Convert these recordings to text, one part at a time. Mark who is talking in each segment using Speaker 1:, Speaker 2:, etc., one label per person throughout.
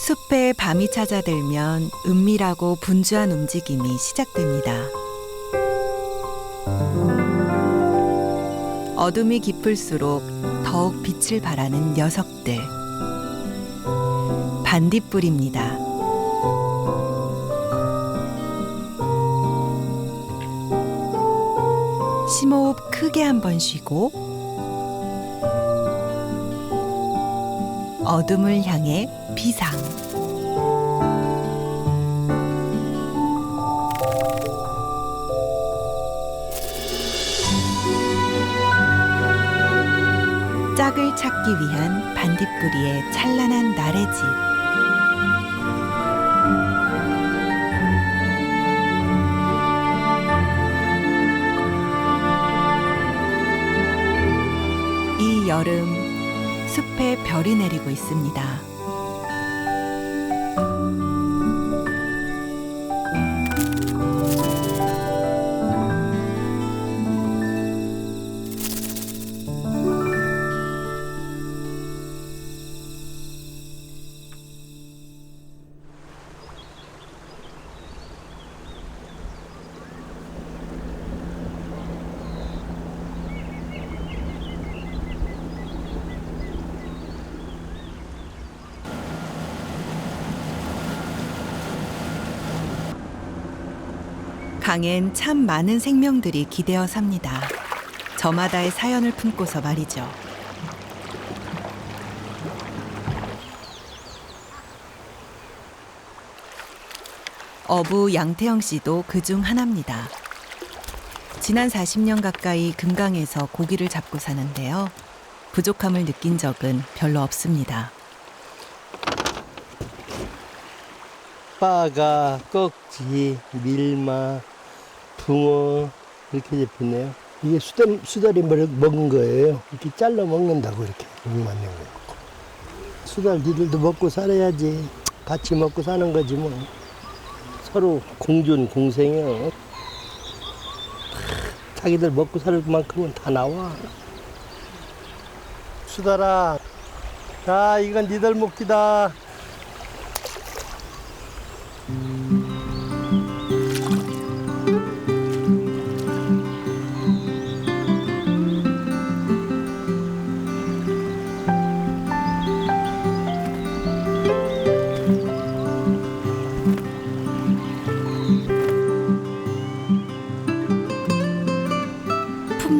Speaker 1: 숲에 밤이 찾아들면 은밀하고 분주한 움직임이 시작됩니다. 어둠이 깊을수록 더욱 빛을 발하는 녀석들. 반딧불입니다. 심호흡 크게 한번 쉬고 어둠을 향해 비상. 짝을 찾기 위한 반딧불이의 찬란한 날의 집. 이 여름 숲에 별이 내리고 있습니다. 강엔 참 많은 생명들이 기대어 삽니다. 저마다의 사연을 품고서 말이죠. 어부 양태영 씨도 그중 하나입니다. 지난 40년 가까이 금강에서 고기를 잡고 사는데요. 부족함을 느낀 적은 별로 없습니다.
Speaker 2: 빠가, 꺽지, 밀마, 붕어 이렇게 잡혔네요. 이게 수달이 먹은 거예요. 이렇게 잘라 먹는다고 이렇게 만든 거예요. 수달 니들도 먹고 살아야지. 같이 먹고 사는 거지 뭐. 서로 공존 공생이요. 자기들 먹고 살 만큼은 다 나와. 수달아, 자 이건 니들 먹기다.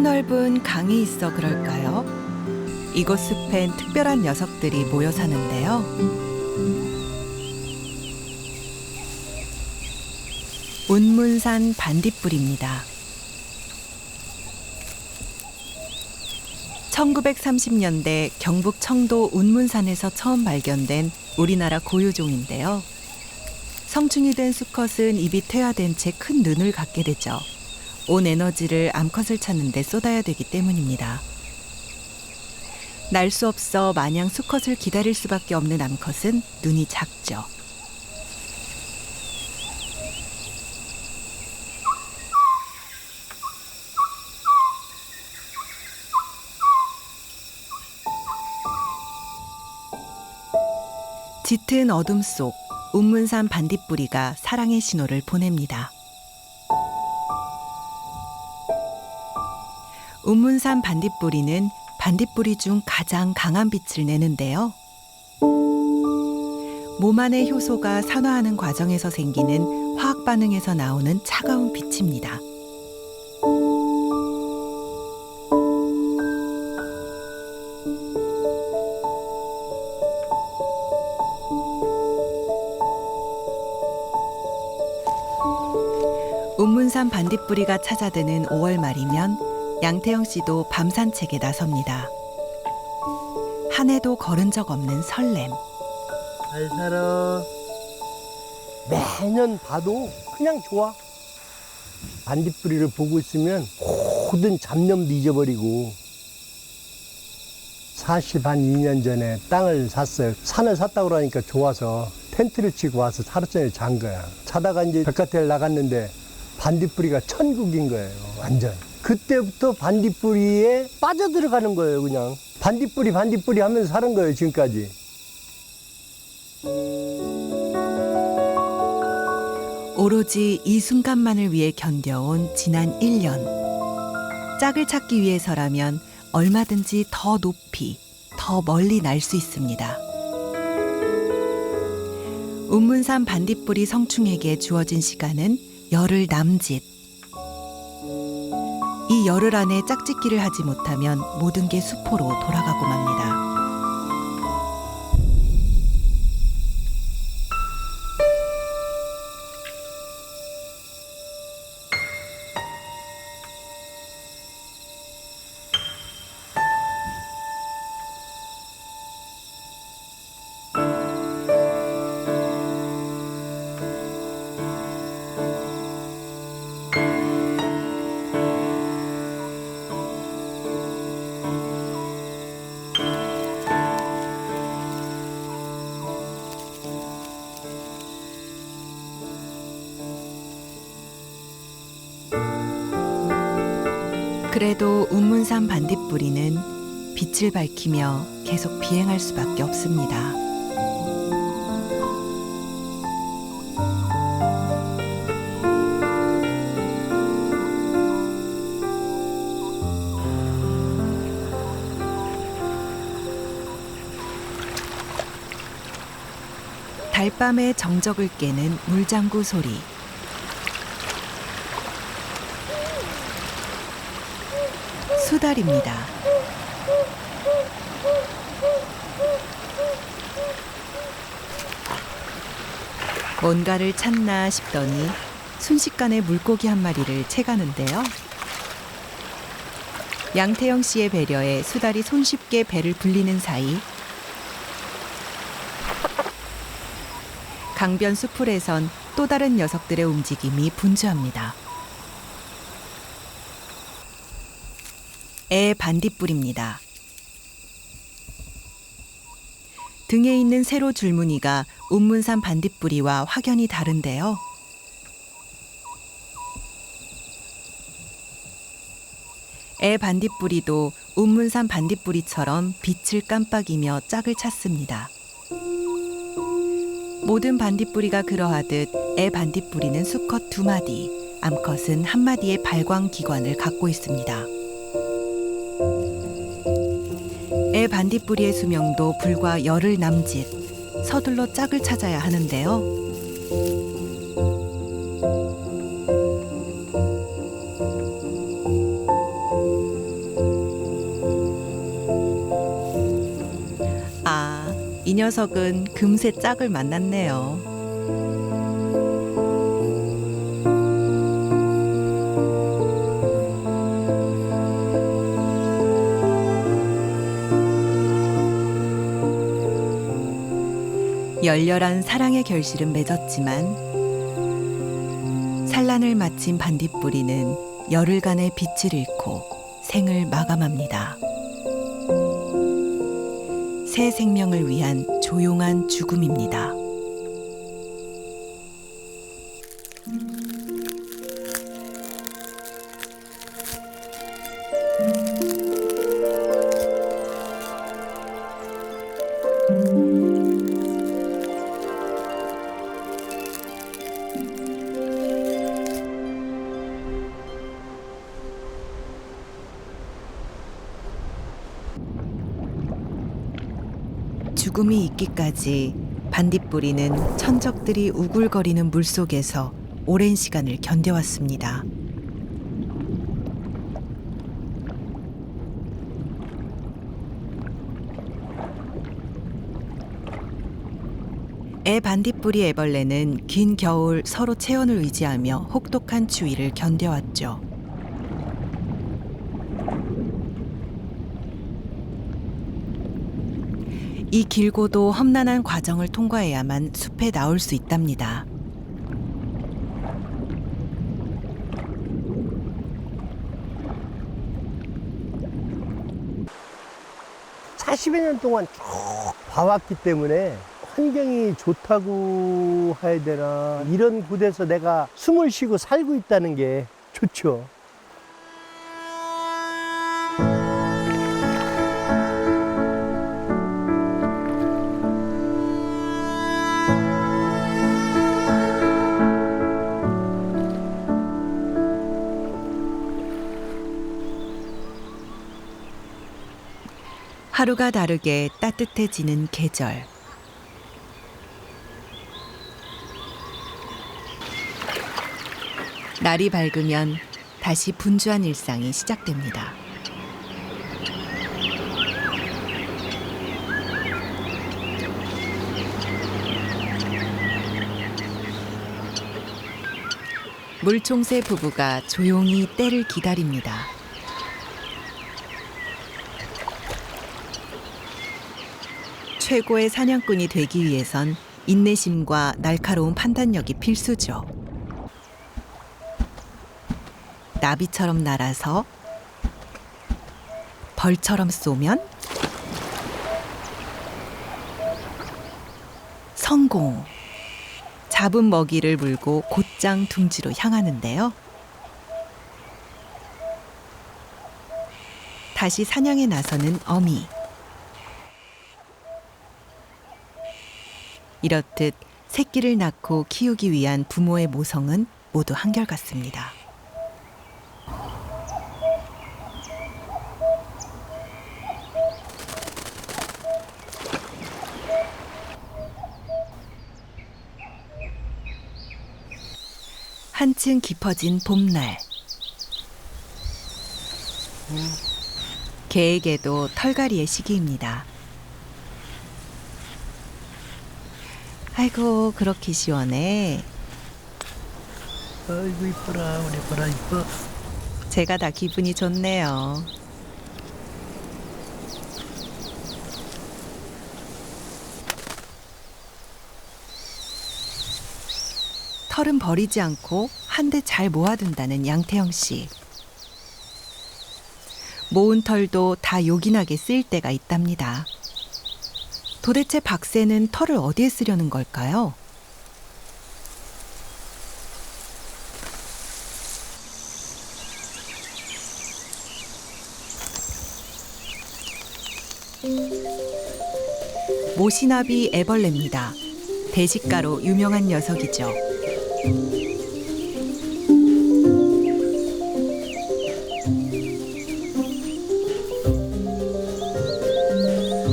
Speaker 1: 넓은 강이 있어 그럴까요? 이곳 숲엔 특별한 녀석들이 모여 사는데요. 운문산 반딧불입니다. 1930년대 경북 청도 운문산에서 처음 발견된 우리나라 고유종인데요. 성충이 된 수컷은 입이 퇴화된 채 큰 눈을 갖게 되죠. 온 에너지를 암컷을 찾는 데 쏟아야 되기 때문입니다. 날 수 없어 마냥 수컷을 기다릴 수밖에 없는 암컷은 눈이 작죠. 짙은 어둠 속 운문산 반딧불이가 사랑의 신호를 보냅니다. 운문산 반딧불이는 반딧불이 중 가장 강한 빛을 내는데요. 몸 안의 효소가 산화하는 과정에서 생기는 화학 반응에서 나오는 차가운 빛입니다. 운문산 반딧불이가 찾아드는 5월 말이면 양태영 씨도 밤 산책에 나섭니다. 한 해도 걸은 적 없는 설렘.
Speaker 2: 잘 살아. 매년 봐도 그냥 좋아. 반딧불이를 보고 있으면 모든 잡념도 잊어버리고. 사실 한 2년 전에 땅을 샀어요. 산을 샀다고 그러니까 좋아서 텐트를 치고 와서 하루 종일 잔 거야. 자다가 이제 바깥에 나갔는데 반딧불이가 천국인 거예요, 완전. 그때부터 반딧불이에 빠져들어가는 거예요, 그냥. 반딧불이 하면서 사는 거예요, 지금까지.
Speaker 1: 오로지 이 순간만을 위해 견뎌온 지난 1년. 짝을 찾기 위해서라면 얼마든지 더 높이, 더 멀리 날 수 있습니다. 운문산 반딧불이 성충에게 주어진 시간은 열흘 남짓. 이 열흘 안에 짝짓기를 하지 못하면 모든 게 수포로 돌아가고 맙니다. 그래도 운문산 반딧불이는 빛을 밝히며 계속 비행할 수밖에 없습니다. 달밤의 정적을 깨는 물장구 소리. 수달입니다. 뭔가를 찾나 싶더니 순식간에 물고기 한 마리를 채가는데요. 양태영 씨의 배려에 수달이 손쉽게 배를 불리는 사이 강변 수풀에선 또 다른 녀석들의 움직임이 분주합니다. 애 반딧불입니다. 등에 있는 세로 줄무늬가 운문산 반딧불이와 확연히 다른데요. 애 반딧불이도 운문산 반딧불이처럼 빛을 깜빡이며 짝을 찾습니다. 모든 반딧불이가 그러하듯 애 반딧불이는 수컷 2마디, 암컷은 1마디의 발광기관을 갖고 있습니다. 애 반딧불이의 수명도 불과 열흘 남짓. 서둘러 짝을 찾아야 하는데요. 아, 이 녀석은 금세 짝을 만났네요. 열렬한 사랑의 결실은 맺었지만 산란을 마친 반딧불이는 열흘간의 빛을 잃고 생을 마감합니다. 새 생명을 위한 조용한 죽음입니다. 죽음이 있기까지 반딧불이는 천적들이 우글거리는 물속에서 오랜 시간을 견뎌왔습니다. 애 반딧불이 애벌레는 긴 겨울 서로 체온을 의지하며 혹독한 추위를 견뎌왔죠. 이 길고도 험난한 과정을 통과해야만 숲에 나올 수 있답니다.
Speaker 2: (40여 년) 동안 쭉 봐왔기 때문에 환경이 좋다고 해야 되나, 이런 곳에서 내가 숨을 쉬고 살고 있다는 게 좋죠.
Speaker 1: 하루가 다르게 따뜻해지는 계절. 날이 밝으면 다시 분주한 일상이 시작됩니다. 물총새 부부가 조용히 때를 기다립니다. 최고의 사냥꾼이 되기 위해선 인내심과 날카로운 판단력이 필수죠. 나비처럼 날아서 벌처럼 쏘면 성공! 잡은 먹이를 물고 곧장 둥지로 향하는데요. 다시 사냥에 나서는 어미. 이렇듯 새끼를 낳고 키우기 위한 부모의 모성은 모두 한결같습니다. 한층 깊어진 봄날. 개에게도 털갈이의 시기입니다. 아이고 그렇게 시원해.
Speaker 2: 아이고 이뻐라 우리 보라 이뻐.
Speaker 1: 제가 다 기분이 좋네요. 털은 버리지 않고 한데 잘 모아둔다는 양태영 씨. 모은 털도 다 요긴하게 쓰일 때가 있답니다. 도대체 박새는 털을 어디에 쓰려는 걸까요? 모시나비 애벌레입니다. 대식가로 유명한 녀석이죠.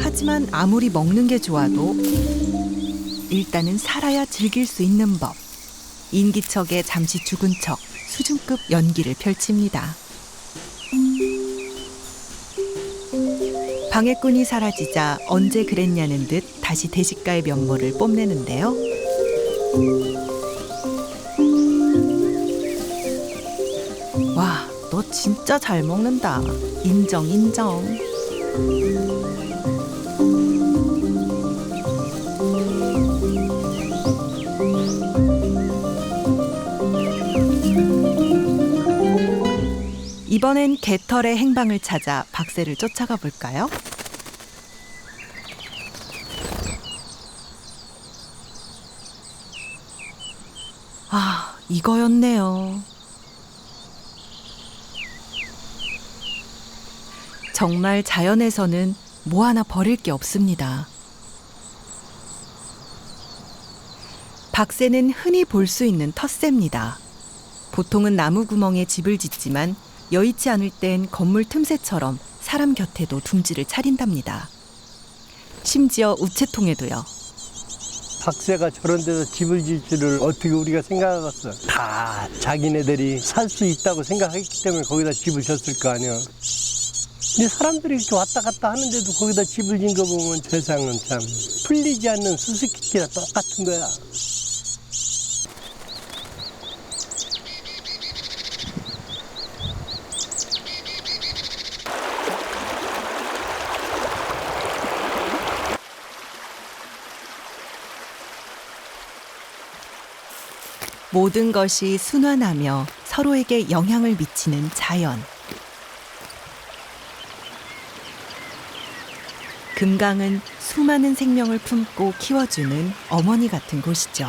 Speaker 1: 하지만 아무리 먹는 게 좋아도 일단은 살아야 즐길 수 있는 법. 인기척에 잠시 죽은 척 수준급 연기를 펼칩니다. 방해꾼이 사라지자 언제 그랬냐는 듯 다시 대식가의 면모를 뽐내는데요. 와, 너 진짜 잘 먹는다. 인정, 인정. 이번엔 개털의 행방을 찾아 박새를 쫓아가 볼까요? 아, 이거였네요. 정말 자연에서는 뭐 하나 버릴 게 없습니다. 박새는 흔히 볼 수 있는 텃새입니다. 보통은 나무 구멍에 집을 짓지만 여의치 않을 땐 건물 틈새처럼 사람 곁에도 둥지를 차린답니다. 심지어 우체통에도요.
Speaker 2: 박새가 저런 데서 집을 질 줄을 어떻게 우리가 생각하겠어. 다 자기네들이 살 수 있다고 생각했기 때문에 거기다 집을 졌을 거 아니야. 근데 사람들이 이렇게 왔다 갔다 하는데도 거기다 집을 진 거 보면 세상은 참 풀리지 않는 수수께끼랑 똑같은 거야.
Speaker 1: 모든 것이 순환하며 서로에게 영향을 미치는 자연. 금강은 수많은 생명을 품고 키워주는 어머니 같은 곳이죠.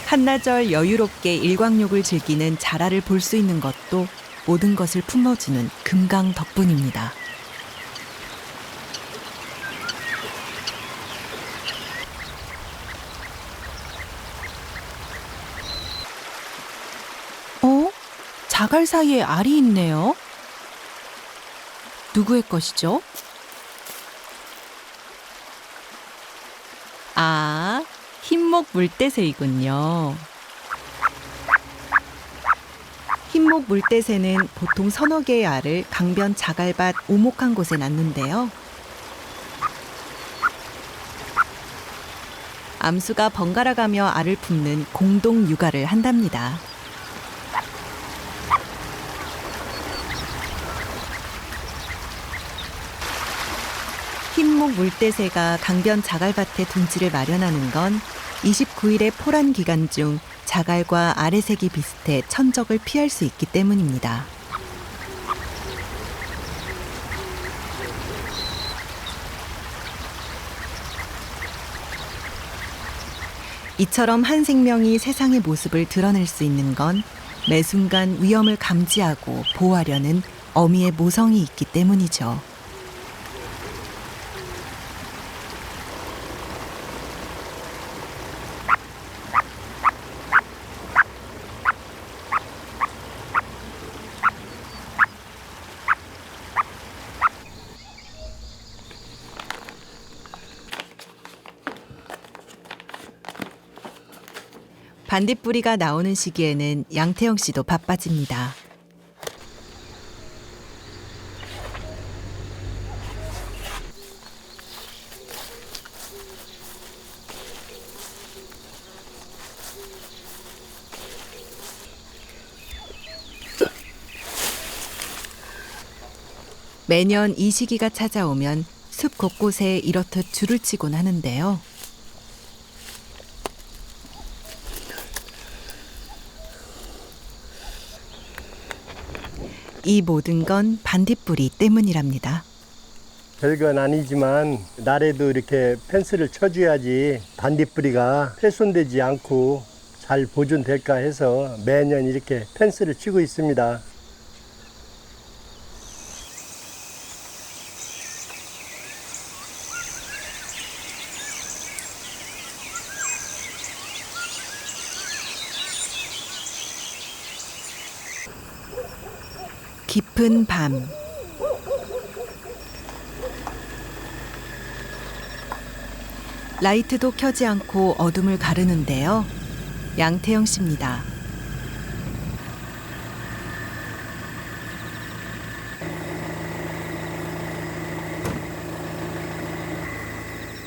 Speaker 1: 한나절 여유롭게 일광욕을 즐기는 자라를 볼 수 있는 것도 모든 것을 품어주는 금강 덕분입니다. 자갈 사이에 알이 있네요. 누구의 것이죠? 아, 흰목 물대새이군요. 흰목 물대새는 보통 서너 개의 알을 강변 자갈밭 오목한 곳에 낳는데요. 암수가 번갈아가며 알을 품는 공동 육아를 한답니다. 흰목 물대새가 강변 자갈밭에 둔지를 마련하는 건 29일의 포란 기간 중 자갈과 알의 색이 비슷해 천적을 피할 수 있기 때문입니다. 이처럼 한 생명이 세상의 모습을 드러낼 수 있는 건 매 순간 위험을 감지하고 보호하려는 어미의 모성이 있기 때문이죠. 반딧불이가 나오는 시기에는 양태영 씨도 바빠집니다. 매년 이 시기가 찾아오면 숲 곳곳에 이렇듯 줄을 치곤 하는데요. 이 모든 건 반딧불이 때문이랍니다.
Speaker 2: 별건 아니지만 날에도 이렇게 펜스를 쳐줘야지 반딧불이가 훼손되지 않고 잘 보존될까 해서 매년 이렇게 펜스를 치고 있습니다.
Speaker 1: 깊은 밤. 라이트도 켜지 않고 어둠을 가르는데요. 양태영 씨입니다.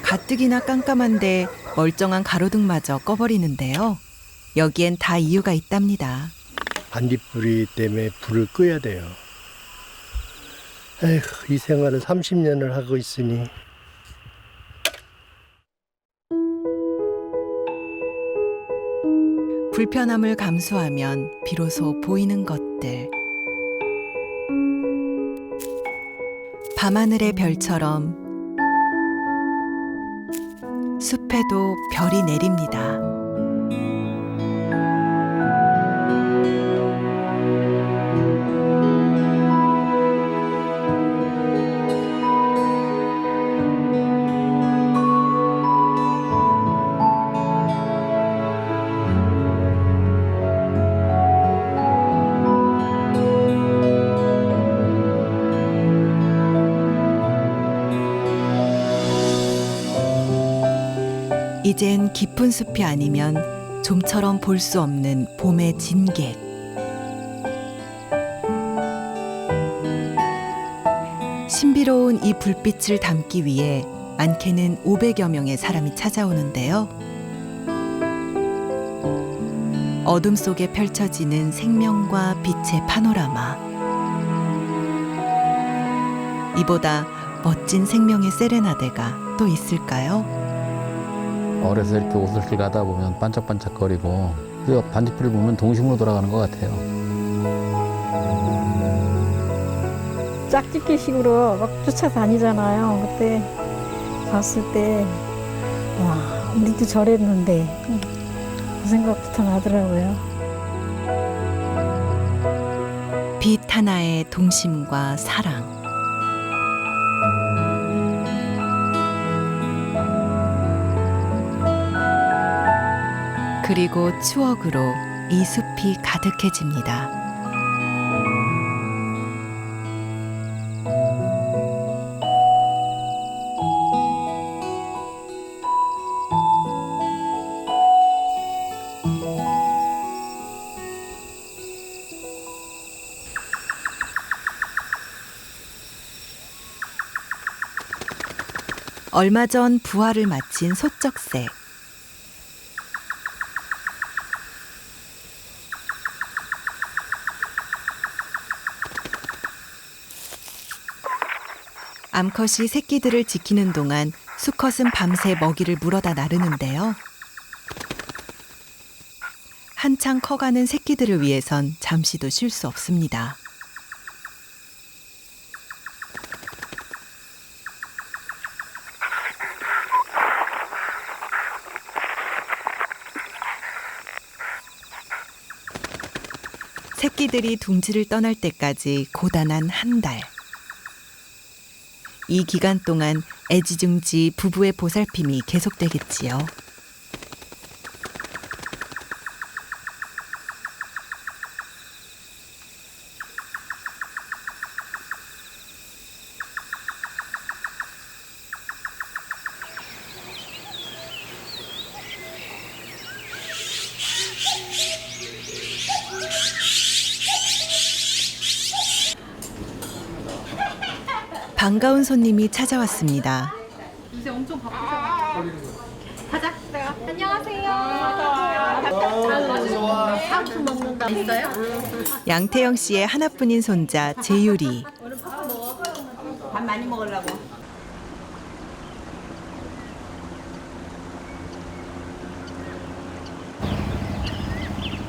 Speaker 1: 가뜩이나 깜깜한데 멀쩡한 가로등마저 꺼버리는데요. 여기엔 다 이유가 있답니다.
Speaker 2: 반딧불이 때문에 불을 끄야 돼요. 에휴, 이 생활을 30년을 하고 있으니.
Speaker 1: 불편함을 감수하면 비로소 보이는 것들. 밤하늘의 별처럼 숲에도 별이 내립니다. 이젠 깊은 숲이 아니면 좀처럼 볼 수 없는 봄의 진객. 신비로운 이 불빛을 담기 위해 많게는 500여 명의 사람이 찾아오는데요. 어둠 속에 펼쳐지는 생명과 빛의 파노라마. 이보다 멋진 생명의 세레나데가 또 있을까요?
Speaker 3: 어려서 이렇게 오솔길 가다 보면 반짝반짝거리고 그 반딧불이 보면 동심으로 돌아가는 것 같아요.
Speaker 4: 짝짓기식으로 막 쫓아다니잖아요. 그때 봤을 때 와, 우리도 저랬는데 그 생각부터 나더라고요.
Speaker 1: 빛 하나의 동심과 사랑. 그리고 추억으로 이 숲이 가득해집니다. 얼마 전 부화를 마친 소쩍새. 암컷이 새끼들을 지키는 동안 수컷은 밤새 먹이를 물어다 나르는데요. 한창 커가는 새끼들을 위해선 잠시도 쉴 수 없습니다. 새끼들이 둥지를 떠날 때까지 고단한 한 달. 이 기간 동안 애지중지 부부의 보살핌이 계속되겠지요. 반가운 손님이 찾아왔습니다.
Speaker 5: 요새 엄청 바쁘셔가지고. 가자. 내가. 안녕하세요. 상품 먹는다. 있어요?
Speaker 1: 양태영 씨의 하나뿐인 손자 재유리.
Speaker 5: 밥 많이 먹으려고.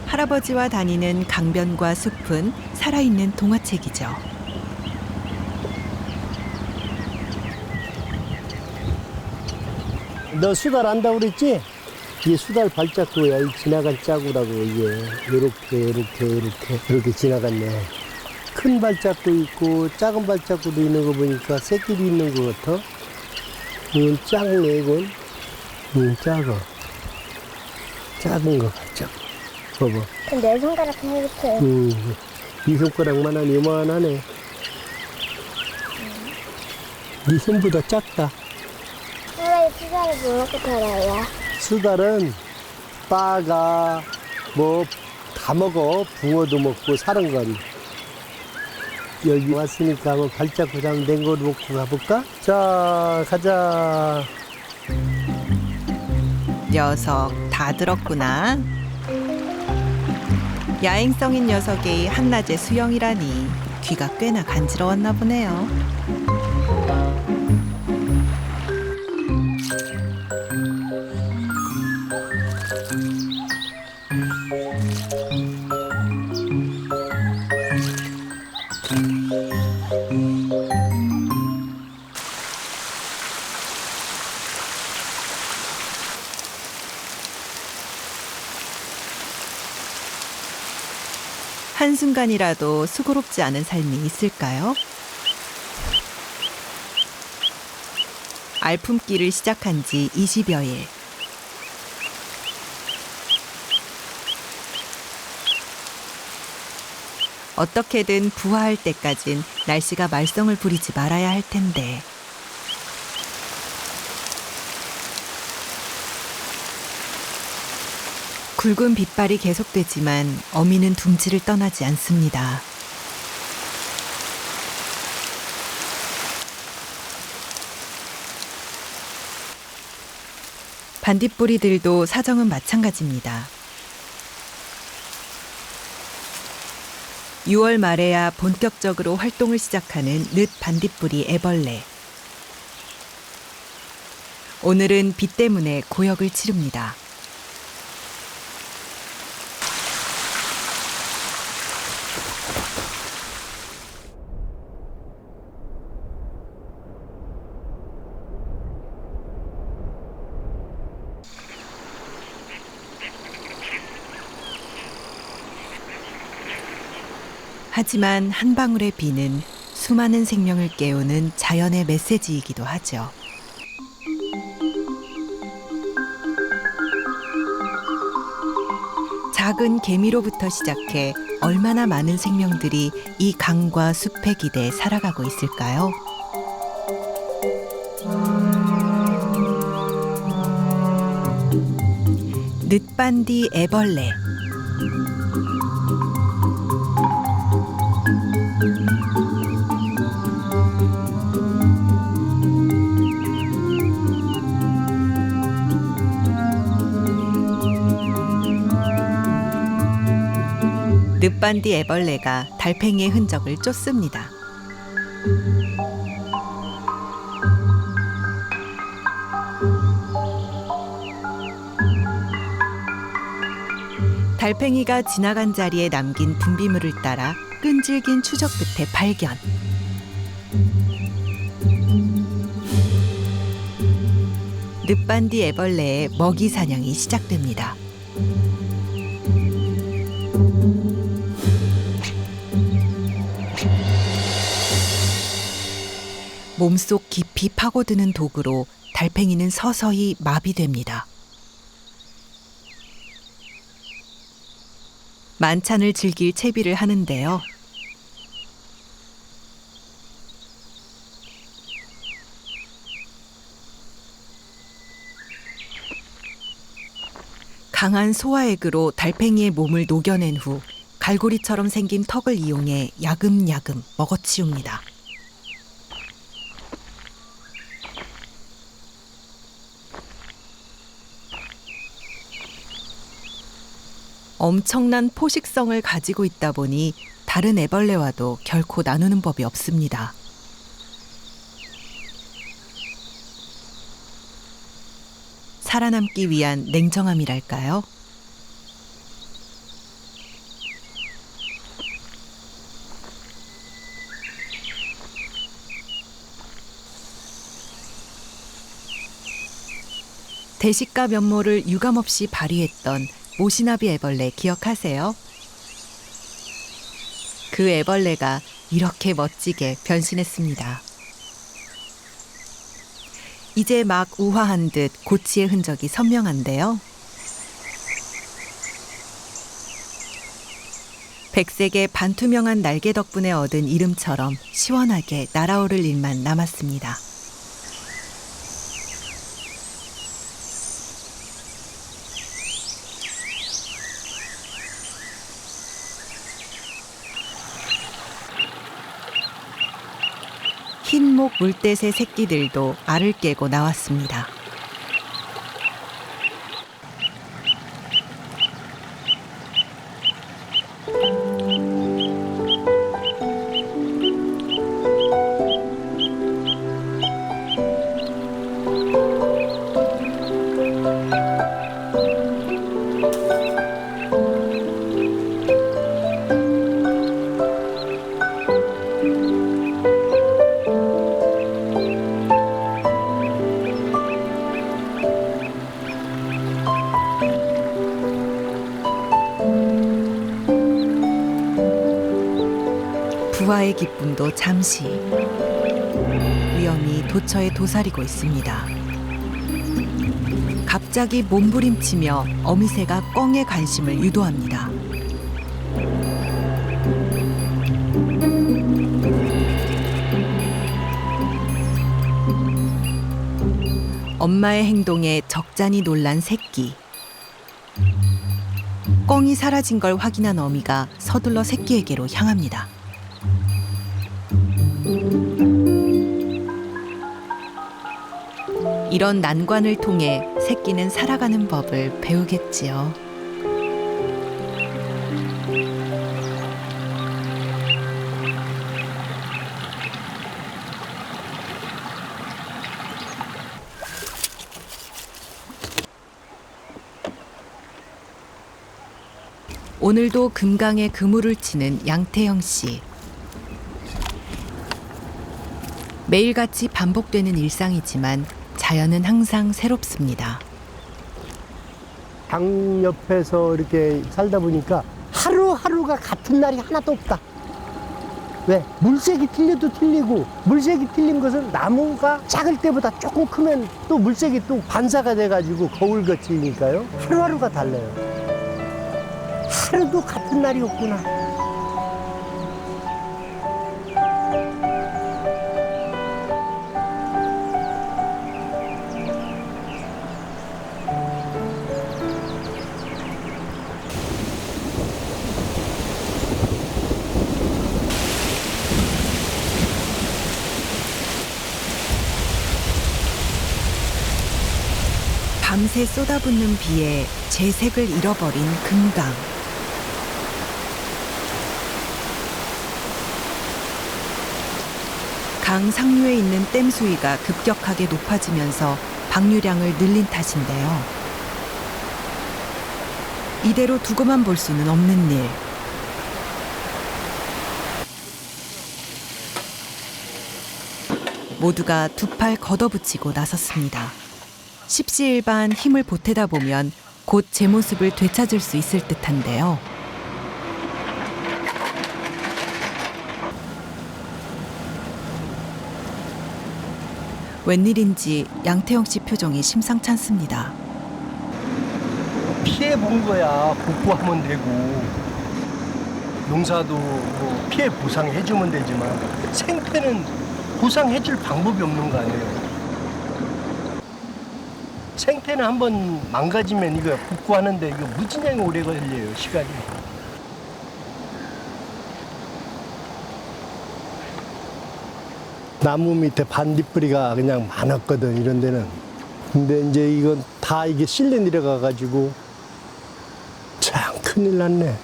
Speaker 1: 할아버지와 다니는 강변과 숲은 살아있는 동화책이죠.
Speaker 2: 너 수달 안다고 그랬지? 이게 수달 발자국이야. 이 지나간 자국이라고 이게 이렇게 지나갔네. 큰 발자국도 있고 작은 발자국도 있는 거 보니까 새끼도 있는 것 같아. 이건 작네 이건. 작아. 작은 거 발자국. 봐봐.
Speaker 6: 내 손가락 해볼게요.
Speaker 2: 이 손가락만한 요만하네. 네 손보다 작다.
Speaker 6: 할머니 수다를 뭐 먹고 살아요?
Speaker 2: 수달은 빠가 뭐 다 먹어. 붕어도 먹고 사는 건. 여기 왔으니까 뭐 발자국 된 거 먹고 가볼까? 자, 가자.
Speaker 1: 녀석 다 들었구나. 야행성인 녀석의 한낮의 수영이라니 귀가 꽤나 간지러웠나 보네요. 한순간이라도 수고롭지 않은 삶이 있을까요? 알품길을 시작한 지 20여일. 어떻게든 부화할 때까진 날씨가 말썽을 부리지 말아야 할 텐데. 굵은 빗발이 계속되지만 어미는 둥지를 떠나지 않습니다. 반딧불이들도 사정은 마찬가지입니다. 6월 말에야 본격적으로 활동을 시작하는 늦 반딧불이 애벌레. 오늘은 비 때문에 고역을 치릅니다. 하지만 한 방울의 비는 수많은 생명을 깨우는 자연의 메시지이기도 하죠. 작은 개미로부터 시작해 얼마나 많은 생명들이 이 강과 숲의 기대에 살아가고 있을까요? 늦반디 애벌레. 늪반디 애벌레가 달팽이의 흔적을 쫓습니다. 달팽이가 지나간 자리에 남긴 분비물을 따라 끈질긴 추적 끝에 발견. 늪반디 애벌레의 먹이 사냥이 시작됩니다. 몸속 깊이 파고드는 독으로 달팽이는 서서히 마비됩니다. 만찬을 즐길 채비를 하는데요. 강한 소화액으로 달팽이의 몸을 녹여낸 후 갈고리처럼 생긴 턱을 이용해 야금야금 먹어치웁니다. 엄청난 포식성을 가지고 있다 보니 다른 애벌레와도 결코 나누는 법이 없습니다. 살아남기 위한 냉정함이랄까요? 대식가 면모를 유감없이 발휘했던 모시나비 애벌레 기억하세요? 그 애벌레가 이렇게 멋지게 변신했습니다. 이제 막 우화한 듯 고치의 흔적이 선명한데요. 백색의 반투명한 날개 덕분에 얻은 이름처럼 시원하게 날아오를 일만 남았습니다. 흰목 물대새 새끼들도 알을 깨고 나왔습니다. 부화의 기쁨도 잠시 위험이 도처에 도사리고 있습니다. 갑자기 몸부림치며 어미새가 꿩의 관심을 유도합니다. 엄마의 행동에 적잖이 놀란 새끼. 꿩이 사라진 걸 확인한 어미가 서둘러 새끼에게로 향합니다. 이런 난관을 통해 새끼는 살아가는 법을 배우겠지요. 오늘도 금강에 그물을 치는 양태영 씨. 매일같이 반복되는 일상이지만 자연은 항상 새롭습니다.
Speaker 2: 강 옆에서 이렇게 살다 보니까 하루하루가 같은 날이 하나도 없다. 왜? 물색이 틀려도 틀리고, 물색이 틀린 것은 나무가 작을 때보다 조금 크면 또 물색이 또 반사가 돼가지고 거울같이니까요. 하루하루가 달라요. 하루도 같은 날이 없구나.
Speaker 1: 밤새 쏟아붓는 비에 제 색을 잃어버린 금강. 강 상류에 있는 댐 수위가 급격하게 높아지면서 방류량을 늘린 탓인데요. 이대로 두고만 볼 수는 없는 일. 모두가 두 팔 걷어붙이고 나섰습니다. 십시일반 힘을 보태다 보면 곧 제 모습을 되찾을 수 있을 듯한데요. 웬일인지 양태영 씨 표정이 심상찮습니다.
Speaker 2: 피해 본 거야 복구하면 되고 농사도 뭐 피해 보상해주면 되지만 생태는 보상해줄 방법이 없는 거 아니에요. 생태는 한번 망가지면 이거 복구하는데 이거 무지장이 오래 걸려요 시간이. 나무 밑에 반딧불이가 그냥 많았거든 이런 데는. 근데 이제 이건 다 이게 실려 내려가 가지고 참 큰일 났네.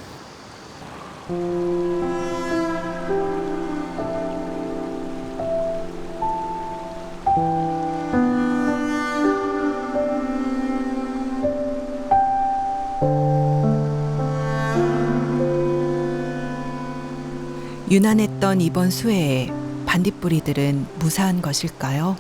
Speaker 1: 유난했던 이번 수해에 반딧불이들은 무사한 것일까요?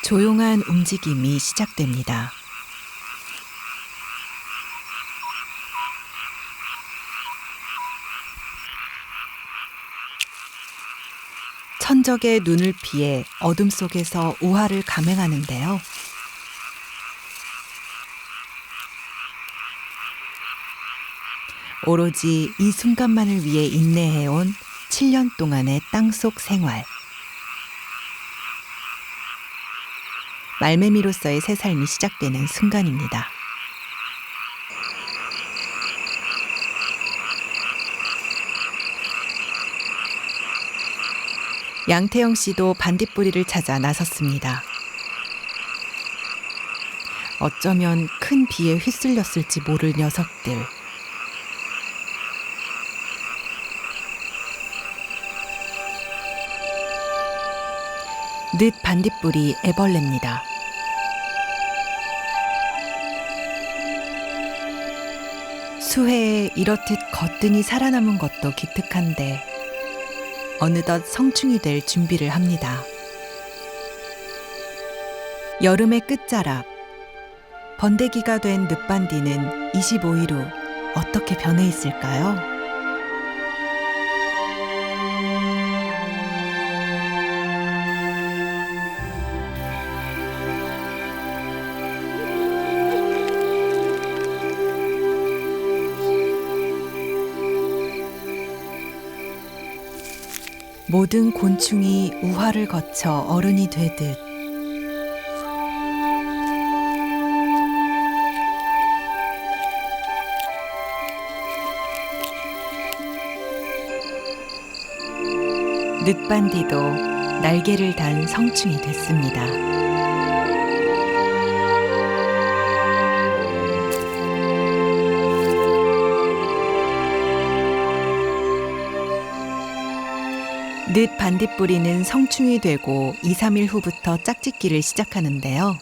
Speaker 1: 조용한 움직임이 시작됩니다. 천적의 눈을 피해 어둠 속에서 우화를 감행하는데요. 오로지 이 순간만을 위해 인내해온 7년 동안의 땅속 생활. 말매미로서의 새 삶이 시작되는 순간입니다. 양태영 씨도 반딧불이를 찾아 나섰습니다. 어쩌면 큰 비에 휩쓸렸을지 모를 녀석들. 늦 반딧불이 애벌레입니다. 수해에 이렇듯 거뜬히 살아남은 것도 기특한데 어느덧 성충이 될 준비를 합니다. 여름의 끝자락, 번데기가 된 늪반디는 25일 후 어떻게 변해 있을까요? 모든 곤충이 우화를 거쳐 어른이 되듯 늪반디도 날개를 단 성충이 됐습니다. 늦 반딧불이는 성충이 되고 2, 3일 후부터 짝짓기를 시작하는데요.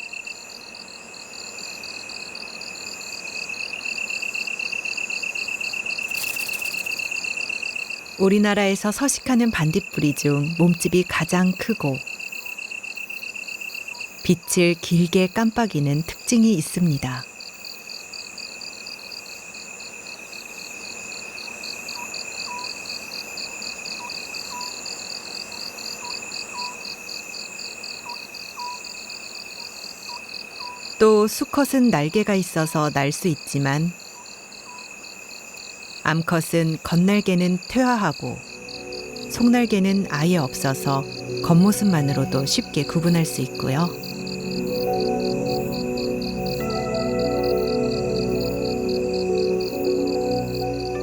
Speaker 1: 우리나라에서 서식하는 반딧불이 중 몸집이 가장 크고 빛을 길게 깜빡이는 특징이 있습니다. 또 수컷은 날개가 있어서 날 수 있지만 암컷은 겉날개는 퇴화하고 속날개는 아예 없어서 겉모습만으로도 쉽게 구분할 수 있고요.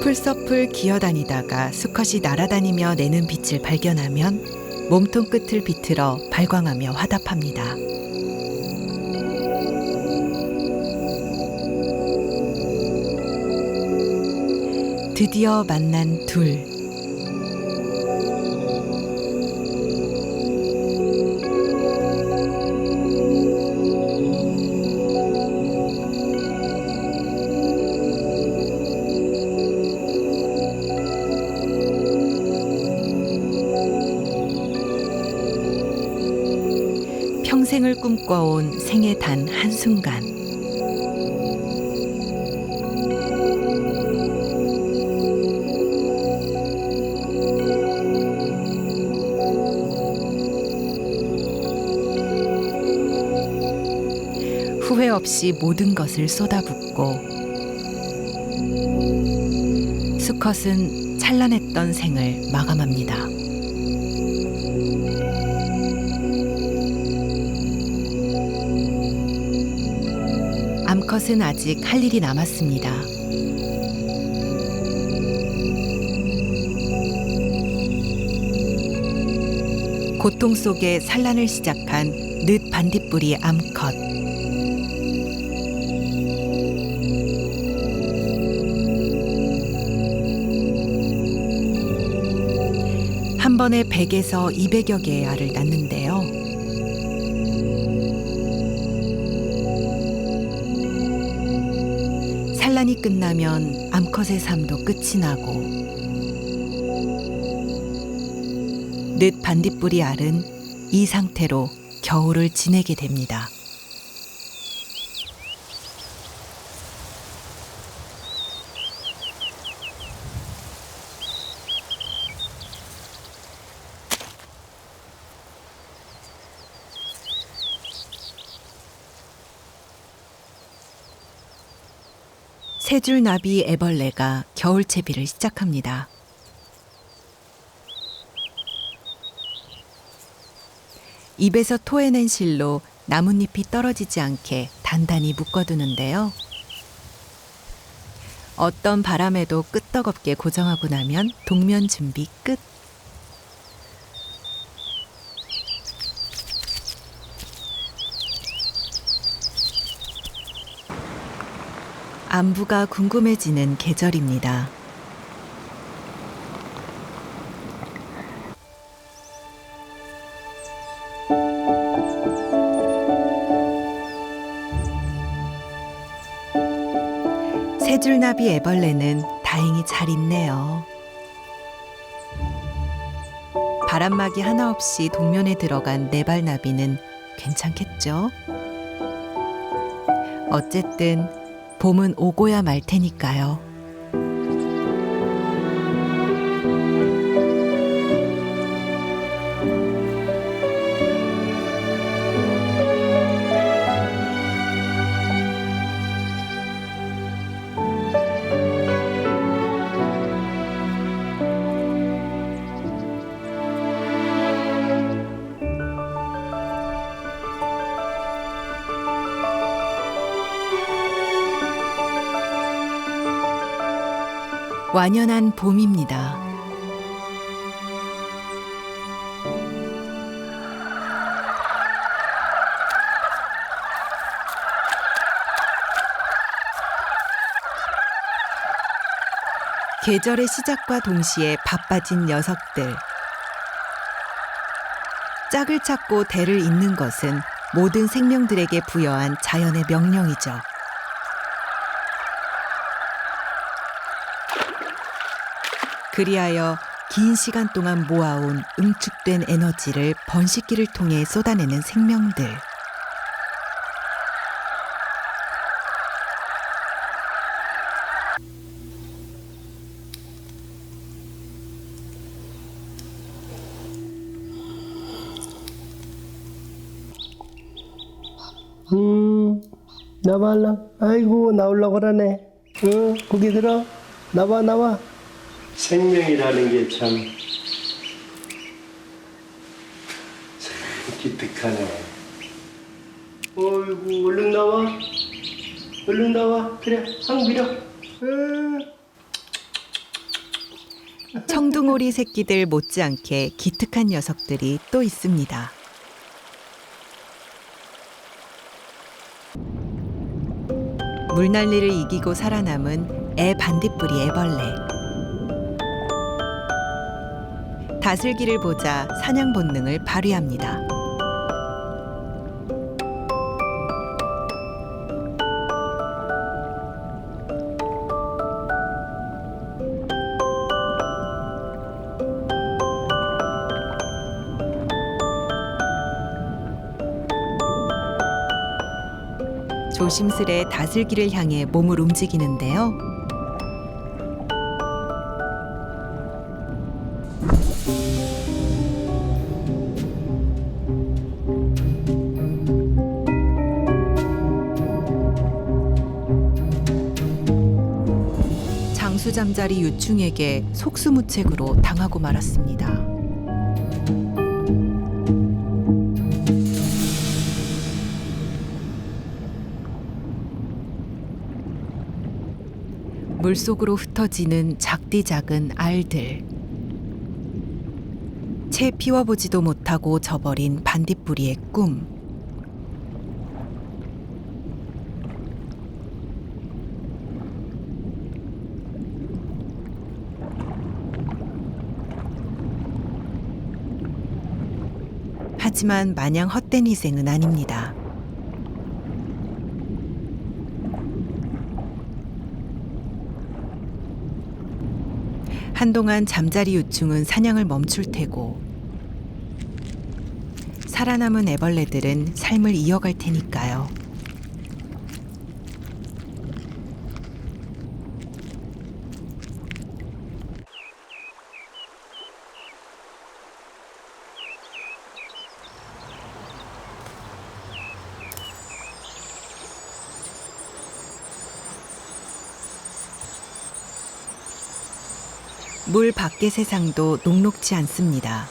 Speaker 1: 풀숲을 기어다니다가 수컷이 날아다니며 내는 빛을 발견하면 몸통 끝을 비틀어 발광하며 화답합니다. 드디어 만난 둘. 평생을 꿈꿔온 생의 단 한순간. 후회 없이 모든 것을 쏟아붓고 수컷은 찬란했던 생을 마감합니다. 암컷은 아직 할 일이 남았습니다. 고통 속에 산란을 시작한 늦 반딧불이 암컷. 한 번에 100에서 200여 개의 알을 낳는데요. 산란이 끝나면 암컷의 삶도 끝이 나고 늦 반딧불이 알은 이 상태로 겨울을 지내게 됩니다. 세 줄 나비 애벌레가 겨울채비를 시작합니다. 입에서 토해낸 실로 나뭇잎이 떨어지지 않게 단단히 묶어두는데요. 어떤 바람에도 끄떡없게 고정하고 나면 동면 준비 끝. 안부가 궁금해지는 계절입니다. 세 줄나비 애벌레는 다행히 잘 있네요. 바람막이 하나 없이 동면에 들어간 네발나비는 괜찮겠죠? 어쨌든 봄은 오고야 말 테니까요. 완연한 봄입니다. 계절의 시작과 동시에 바빠진 녀석들. 짝을 찾고 대를 잇는 것은 모든 생명들에게 부여한 자연의 명령이죠. 그리하여 긴 시간 동안 모아온 응축된 에너지를 번식기를 통해 쏟아내는 생명들.
Speaker 2: 나와, 얼른. 아이고, 나오려고 그러네. 고기 들어. 나와. 생명이라는 게 참 기특하네. 어이구, 얼른 나와. 그래, 항 밀어.
Speaker 1: 청둥오리 새끼들 못지않게 기특한 녀석들이 또 있습니다. 물난리를 이기고 살아남은 애 반딧불이 애벌레. 다슬기를 보자 사냥 본능을 발휘합니다. 조심스레 다슬기를 향해 몸을 움직이는데요. 장수잠자리 유충에게 속수무책으로 당하고 말았습니다. 물속으로 흩어지는 작디 작은 알들. 채 피워보지도 못하고 져버린 반딧불이의 꿈. 하지만 마냥 헛된 희생은 아닙니다. 한동안 잠자리 유충은 사냥을 멈출 테고 살아남은 애벌레들은 삶을 이어갈 테니까요. 물 밖의 세상도 녹록지 않습니다.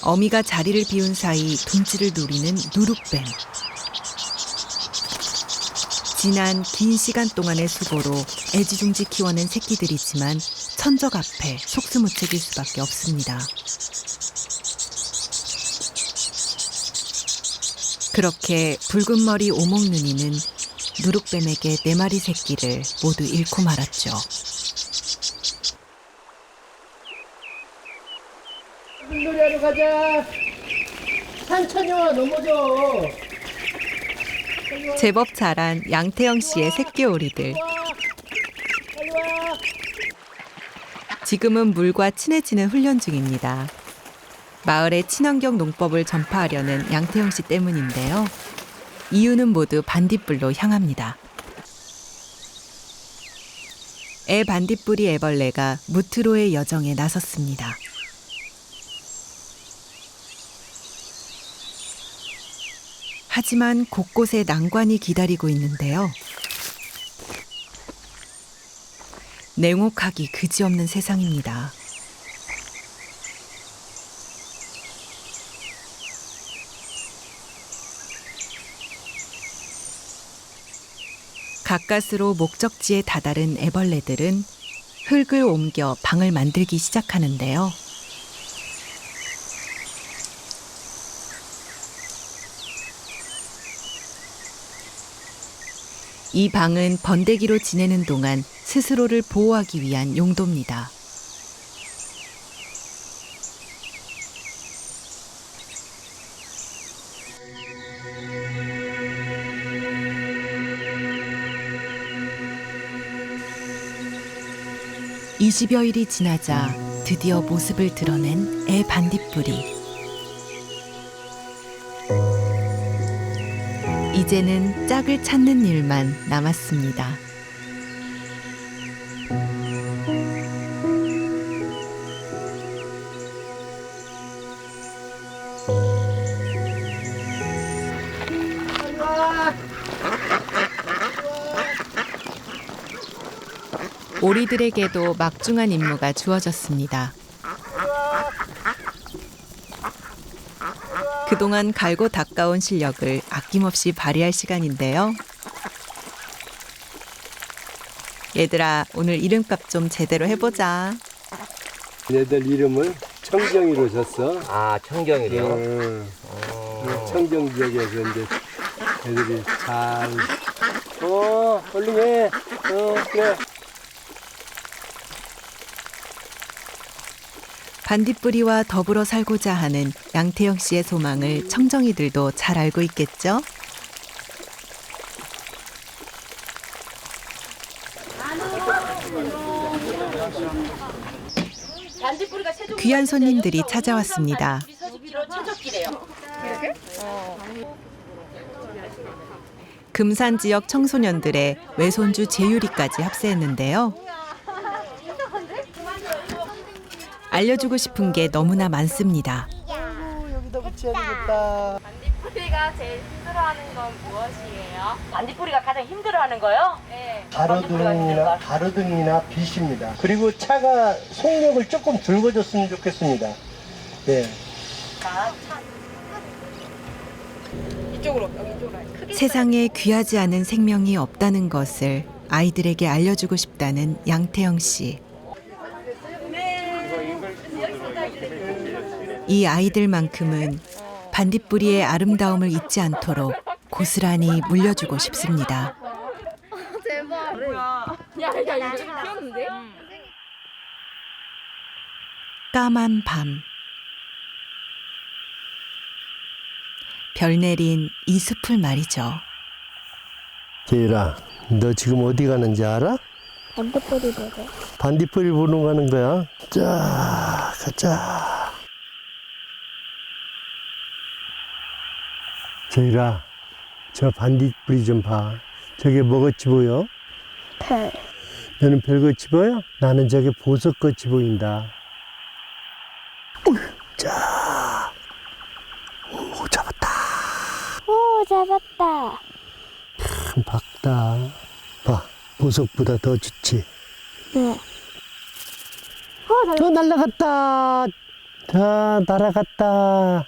Speaker 1: 어미가 자리를 비운 사이 둥지를 노리는 누룩뱀. 지난 긴 시간 동안의 수고로 애지중지 키워낸 새끼들이지만 천적 앞에 속수무책일 수밖에 없습니다. 그렇게 붉은 머리 오목눈이는 누룩뱀에게 4마리 새끼를 모두 잃고 말았죠.
Speaker 2: 물놀이하러 가자. 천천히 와, 넘어져.
Speaker 1: 제법 자란 양태영 씨의 새끼 오리들.
Speaker 2: 빨리 와.
Speaker 1: 지금은 물과 친해지는 훈련 중입니다. 마을의 친환경 농법을 전파하려는 양태영 씨 때문인데요. 이유는 모두 반딧불로 향합니다. 애 반딧불이 애벌레가 무트로의 여정에 나섰습니다. 하지만 곳곳에 난관이 기다리고 있는데요. 냉혹하기 그지없는 세상입니다. 가까스로 목적지에 다다른 애벌레들은 흙을 옮겨 방을 만들기 시작하는데요. 이 방은 번데기로 지내는 동안 스스로를 보호하기 위한 용도입니다. (20여일이) 지나자 드디어 모습을 드러낸 애 반딧불이. 이제는 짝을 찾는 일만 남았습니다. 오리들에게도 막중한 임무가 주어졌습니다. 그동안 갈고 닦아온 실력을 아낌없이 발휘할 시간인데요. 얘들아, 오늘 이름값 좀 제대로 해보자.
Speaker 2: 얘들 이름을 청정이로 줬어.
Speaker 7: 아, 청경이래요?
Speaker 2: 청정 지역에서 이제 애들이 잘, 얼른 해. 그래.
Speaker 1: 반딧불이와 더불어 살고자 하는 양태영 씨의 소망을 청정이들도 잘 알고 있겠죠? 귀한 손님들이 찾아왔습니다. 금산 지역 청소년들의 외손주 재유리까지 합세했는데요. 알려주고 싶은 게 너무나 많습니다.
Speaker 2: 여기다 붙여야 되겠다.
Speaker 8: 반딧불이가 제일 힘들어하는 건 무엇이에요? 반딧불이가 가장 힘들어하는 거요? 네.
Speaker 2: 가로등이나 빛입니다. 그리고 차가 속력을 조금 줄여줬으면 좋겠습니다. 예.
Speaker 1: 세상에 귀하지 않은 생명이 없다는 것을 아이들에게 알려주고 싶다는 양태영 씨. 이 아이들만큼은 반딧불이의 아름다움을 잊지 않도록 고스란히 물려주고 싶습니다. 까만 밤. 별 내린 이 숲을 말이죠.
Speaker 2: 제일아, 너 지금 어디 가는지 알아?
Speaker 6: 반딧불이 보고.
Speaker 2: 반딧불이 보러 가는 거야. 자, 가자. 제일아, 저 반딧불이 좀 봐. 저게 뭐같이 보여?
Speaker 6: 별.
Speaker 2: 너는 별같이 보여? 나는 저게 보석같이 보인다. 자, 오, 잡았다.
Speaker 6: 오, 잡았다.
Speaker 2: 참 밝다. 봐, 보석보다 더 좋지.
Speaker 6: 네.
Speaker 2: 날아갔다. 자, 날아갔다.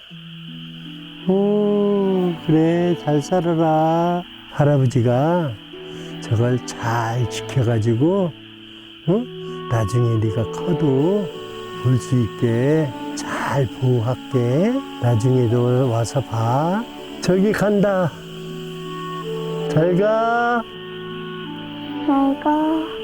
Speaker 2: 오, 그래, 잘 살아라. 할아버지가 저걸 잘 지켜가지고, 나중에 네가 커도 볼 수 있게 잘 보호할게. 나중에도 와서 봐. 저기 간다. 잘 가.
Speaker 6: 잘 가.